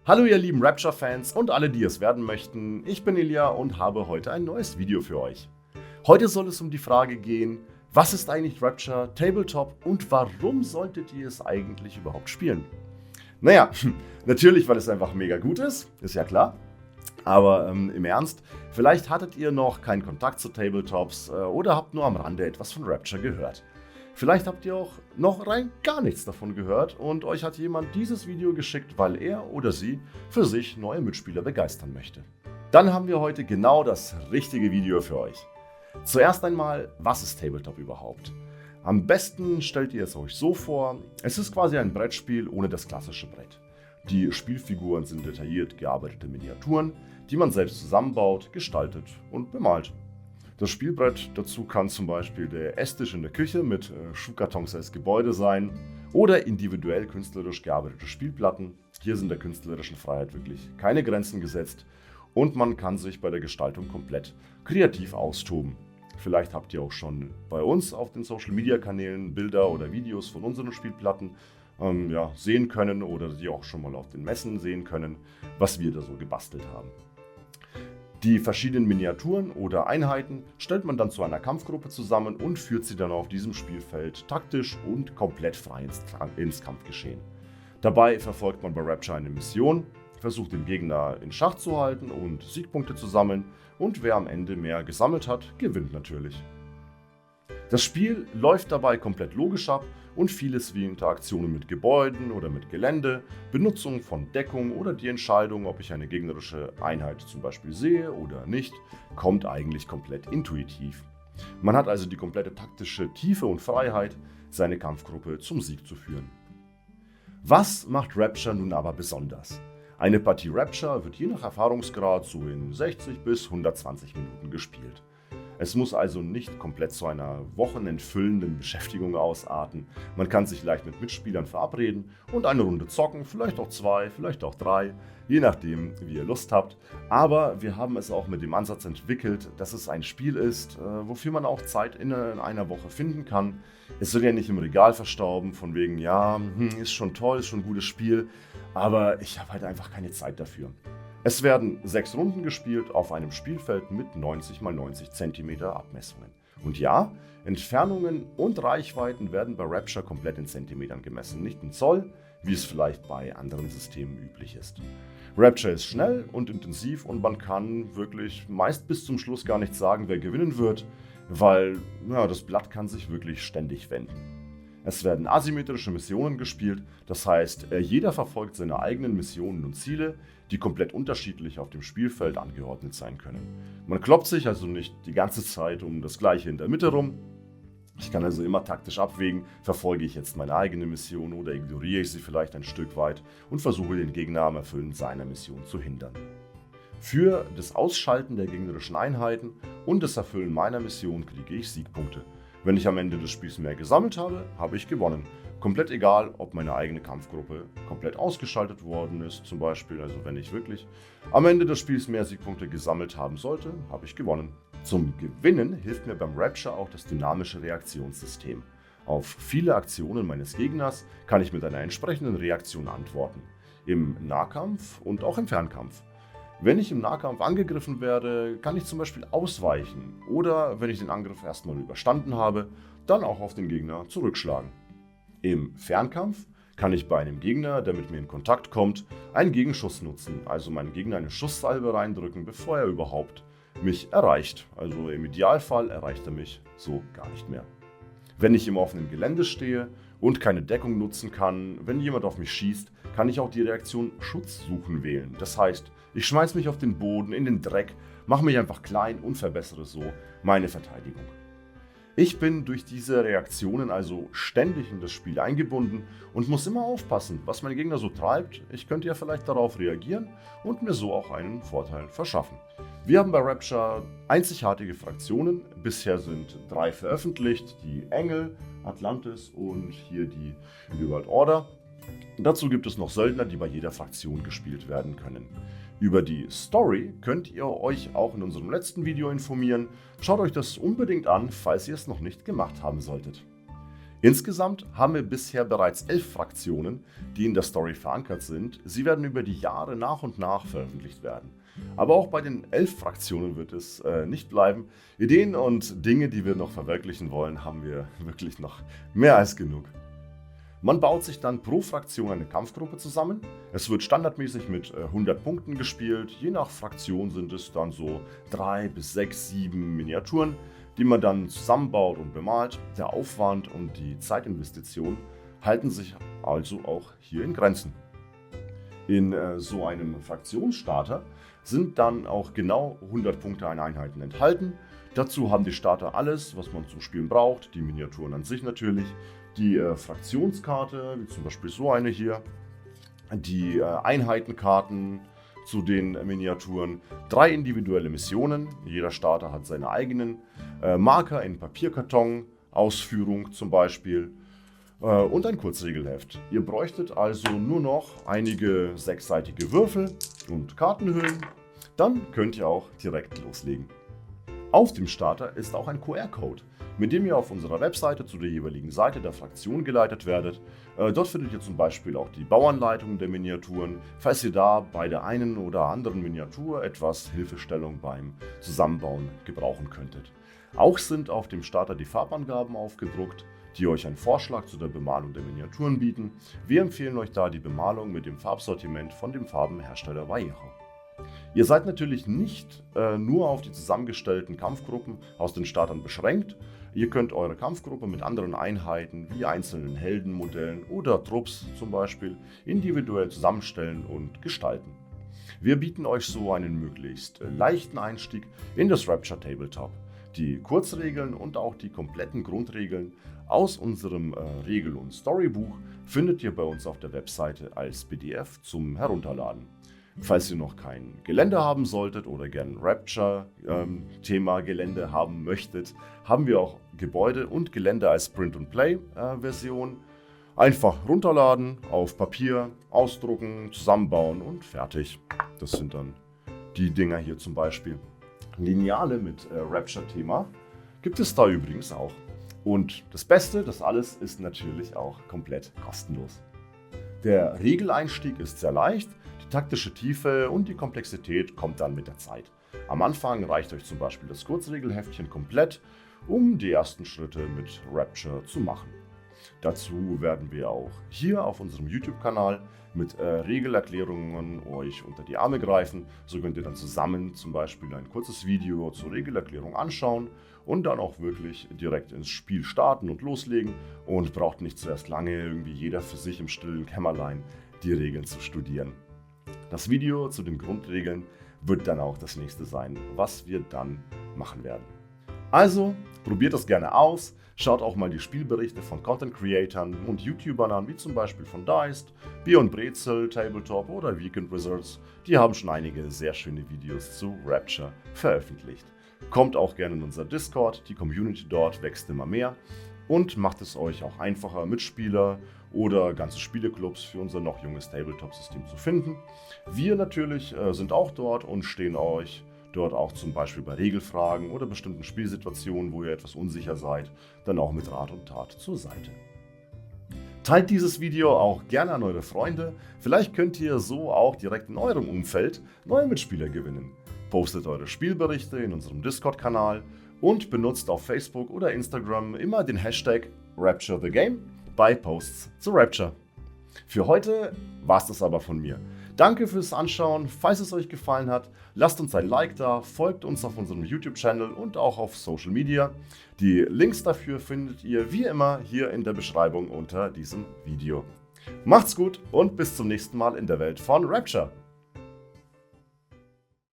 Hallo ihr lieben Rapture-Fans und alle, die es werden möchten. Ich bin Ilja und habe heute ein neues Video für euch. Heute soll es um die Frage gehen, was ist eigentlich Rapture Tabletop und warum solltet ihr es eigentlich überhaupt spielen? Naja, natürlich, weil es einfach mega gut ist ja klar. Aber im Ernst, vielleicht hattet ihr noch keinen Kontakt zu Tabletops oder habt nur am Rande etwas von Rapture gehört. Vielleicht habt ihr auch noch rein gar nichts davon gehört und euch hat jemand dieses Video geschickt, weil er oder sie für sich neue Mitspieler begeistern möchte. Dann haben wir heute genau das richtige Video für euch. Zuerst einmal, was ist Tabletop überhaupt? Am besten stellt ihr es euch so vor, es ist quasi ein Brettspiel ohne das klassische Brett. Die Spielfiguren sind detailliert gearbeitete Miniaturen, die man selbst zusammenbaut, gestaltet und bemalt. Das Spielbrett dazu kann zum Beispiel der Esstisch in der Küche mit Schuhkartons als Gebäude sein oder individuell künstlerisch gearbeitete Spielplatten. Hier sind der künstlerischen Freiheit wirklich keine Grenzen gesetzt und man kann sich bei der Gestaltung komplett kreativ austoben. Vielleicht habt ihr auch schon bei uns auf den Social Media Kanälen Bilder oder Videos von unseren Spielplatten sehen können oder sie auch schon mal auf den Messen sehen können, was wir da so gebastelt haben. Die verschiedenen Miniaturen oder Einheiten stellt man dann zu einer Kampfgruppe zusammen und führt sie dann auf diesem Spielfeld taktisch und komplett frei ins Kampfgeschehen. Dabei verfolgt man bei Rapture eine Mission, versucht den Gegner in Schach zu halten und Siegpunkte zu sammeln und wer am Ende mehr gesammelt hat, gewinnt natürlich. Das Spiel läuft dabei komplett logisch ab und vieles wie Interaktionen mit Gebäuden oder mit Gelände, Benutzung von Deckung oder die Entscheidung, ob ich eine gegnerische Einheit zum Beispiel sehe oder nicht, kommt eigentlich komplett intuitiv. Man hat also die komplette taktische Tiefe und Freiheit, seine Kampfgruppe zum Sieg zu führen. Was macht Rapture nun aber besonders? Eine Partie Rapture wird je nach Erfahrungsgrad so in 60 bis 120 Minuten gespielt. Es muss also nicht komplett zu einer wochenendfüllenden Beschäftigung ausarten. Man kann sich leicht mit Mitspielern verabreden und eine Runde zocken, vielleicht auch 2, vielleicht auch 3, je nachdem, wie ihr Lust habt. Aber wir haben es auch mit dem Ansatz entwickelt, dass es ein Spiel ist, wofür man auch Zeit in einer Woche finden kann. Es soll ja nicht im Regal verstauben, von wegen, ja, ist schon toll, ist schon ein gutes Spiel, aber ich habe halt einfach keine Zeit dafür. Es werden 6 Runden gespielt auf einem Spielfeld mit 90 x 90 cm Abmessungen. Und ja, Entfernungen und Reichweiten werden bei Rapture komplett in Zentimetern gemessen, nicht in Zoll, wie es vielleicht bei anderen Systemen üblich ist. Rapture ist schnell und intensiv und man kann wirklich meist bis zum Schluss gar nicht sagen, wer gewinnen wird, weil das Blatt kann sich wirklich ständig wenden. Es werden asymmetrische Missionen gespielt, das heißt, jeder verfolgt seine eigenen Missionen und Ziele, die komplett unterschiedlich auf dem Spielfeld angeordnet sein können. Man kloppt sich also nicht die ganze Zeit um das Gleiche in der Mitte rum. Ich kann also immer taktisch abwägen, verfolge ich jetzt meine eigene Mission oder ignoriere ich sie vielleicht ein Stück weit und versuche den Gegner am Erfüllen seiner Mission zu hindern. Für das Ausschalten der gegnerischen Einheiten und das Erfüllen meiner Mission kriege ich Siegpunkte. Wenn ich am Ende des Spiels mehr gesammelt habe, habe ich gewonnen. Komplett egal, ob meine eigene Kampfgruppe komplett ausgeschaltet worden ist, zum Beispiel. Also wenn ich wirklich am Ende des Spiels mehr Siegpunkte gesammelt haben sollte, habe ich gewonnen. Zum Gewinnen hilft mir beim Rapture auch das dynamische Reaktionssystem. Auf viele Aktionen meines Gegners kann ich mit einer entsprechenden Reaktion antworten. Im Nahkampf und auch im Fernkampf. Wenn ich im Nahkampf angegriffen werde, kann ich zum Beispiel ausweichen oder, wenn ich den Angriff erstmal überstanden habe, dann auch auf den Gegner zurückschlagen. Im Fernkampf kann ich bei einem Gegner, der mit mir in Kontakt kommt, einen Gegenschuss nutzen, also meinen Gegner eine Schusssalve reindrücken, bevor er überhaupt mich erreicht. Also im Idealfall erreicht er mich so gar nicht mehr. Wenn ich im offenen Gelände stehe und keine Deckung nutzen kann, wenn jemand auf mich schießt, kann ich auch die Reaktion Schutz suchen wählen. Das heißt, ich schmeiß mich auf den Boden, in den Dreck, mache mich einfach klein und verbessere so meine Verteidigung. Ich bin durch diese Reaktionen also ständig in das Spiel eingebunden und muss immer aufpassen, was mein Gegner so treibt. Ich könnte ja vielleicht darauf reagieren und mir so auch einen Vorteil verschaffen. Wir haben bei Rapture einzigartige Fraktionen. Bisher sind 3 veröffentlicht, die Engel, Atlantis und hier die New World Order. Dazu gibt es noch Söldner, die bei jeder Fraktion gespielt werden können. Über die Story könnt ihr euch auch in unserem letzten Video informieren. Schaut euch das unbedingt an, falls ihr es noch nicht gemacht haben solltet. Insgesamt haben wir bisher bereits 11 Fraktionen, die in der Story verankert sind. Sie werden über die Jahre nach und nach veröffentlicht werden. Aber auch bei den 11 Fraktionen wird es nicht bleiben. Ideen und Dinge, die wir noch verwirklichen wollen, haben wir wirklich noch mehr als genug. Man baut sich dann pro Fraktion eine Kampfgruppe zusammen. Es wird standardmäßig mit 100 Punkten gespielt. Je nach Fraktion sind es dann so 3 bis 6, 7 Miniaturen, die man dann zusammenbaut und bemalt. Der Aufwand und die Zeitinvestition halten sich also auch hier in Grenzen. In so einem Fraktionsstarter sind dann auch genau 100 Punkte an Einheiten enthalten. Dazu haben die Starter alles, was man zum Spielen braucht, die Miniaturen an sich natürlich, die Fraktionskarte, wie zum Beispiel so eine hier, die Einheitenkarten zu den Miniaturen, 3 individuelle Missionen, jeder Starter hat seine eigenen, Marker in Papierkarton, Ausführung zum Beispiel und ein Kurzregelheft. Ihr bräuchtet also nur noch einige 6-seitige Würfel und Kartenhüllen, dann könnt ihr auch direkt loslegen. Auf dem Starter ist auch ein QR-Code, mit dem ihr auf unserer Webseite zu der jeweiligen Seite der Fraktion geleitet werdet. Dort findet ihr zum Beispiel auch die Bauanleitung der Miniaturen, falls ihr da bei der einen oder anderen Miniatur etwas Hilfestellung beim Zusammenbauen gebrauchen könntet. Auch sind auf dem Starter die Farbangaben aufgedruckt, die euch einen Vorschlag zu der Bemalung der Miniaturen bieten. Wir empfehlen euch da die Bemalung mit dem Farbsortiment von dem Farbenhersteller Vallejo. Ihr seid natürlich nicht nur auf die zusammengestellten Kampfgruppen aus den Startern beschränkt. Ihr könnt eure Kampfgruppe mit anderen Einheiten wie einzelnen Heldenmodellen oder Trupps zum Beispiel individuell zusammenstellen und gestalten. Wir bieten euch so einen möglichst leichten Einstieg in das Rapture Tabletop. Die Kurzregeln und auch die kompletten Grundregeln aus unserem Regel- und Storybuch findet ihr bei uns auf der Webseite als PDF zum Herunterladen. Falls ihr noch kein Gelände haben solltet oder gerne Rapture-Thema Gelände haben möchtet, haben wir auch Gebäude und Gelände als Print-and-Play-Version. Einfach runterladen, auf Papier, ausdrucken, zusammenbauen und fertig. Das sind dann die Dinger hier zum Beispiel. Lineale mit Rapture-Thema gibt es da übrigens auch. Und das Beste, das alles ist natürlich auch komplett kostenlos. Der Regeleinstieg ist sehr leicht. Die taktische Tiefe und die Komplexität kommt dann mit der Zeit. Am Anfang reicht euch zum Beispiel das Kurzregelheftchen komplett, um die ersten Schritte mit Rapture zu machen. Dazu werden wir auch hier auf unserem YouTube-Kanal mit Regelerklärungen euch unter die Arme greifen. So könnt ihr dann zusammen zum Beispiel ein kurzes Video zur Regelerklärung anschauen und dann auch wirklich direkt ins Spiel starten und loslegen und braucht nicht zuerst lange irgendwie jeder für sich im stillen Kämmerlein die Regeln zu studieren. Das Video zu den Grundregeln wird dann auch das nächste sein, was wir dann machen werden. Also, probiert das gerne aus, schaut auch mal die Spielberichte von Content-Creatern und YouTubern an, wie zum Beispiel von Deist, Bier und Brezel, Tabletop oder Weekend Wizards. Die haben schon einige sehr schöne Videos zu Rapture veröffentlicht. Kommt auch gerne in unser Discord, die Community dort wächst immer mehr und macht es euch auch einfacher, Mitspieler oder ganze Spieleclubs für unser noch junges Tabletop-System zu finden. Wir natürlich sind auch dort und stehen euch dort auch zum Beispiel bei Regelfragen oder bestimmten Spielsituationen, wo ihr etwas unsicher seid, dann auch mit Rat und Tat zur Seite. Teilt dieses Video auch gerne an eure Freunde, vielleicht könnt ihr so auch direkt in eurem Umfeld neue Mitspieler gewinnen. Postet eure Spielberichte in unserem Discord-Kanal und benutzt auf Facebook oder Instagram immer den Hashtag RaptureTheGame bei Posts zu Rapture. Für heute war es das aber von mir. Danke fürs Anschauen, falls es euch gefallen hat, lasst uns ein Like da, folgt uns auf unserem YouTube-Channel und auch auf Social Media. Die Links dafür findet ihr wie immer hier in der Beschreibung unter diesem Video. Macht's gut und bis zum nächsten Mal in der Welt von Rapture.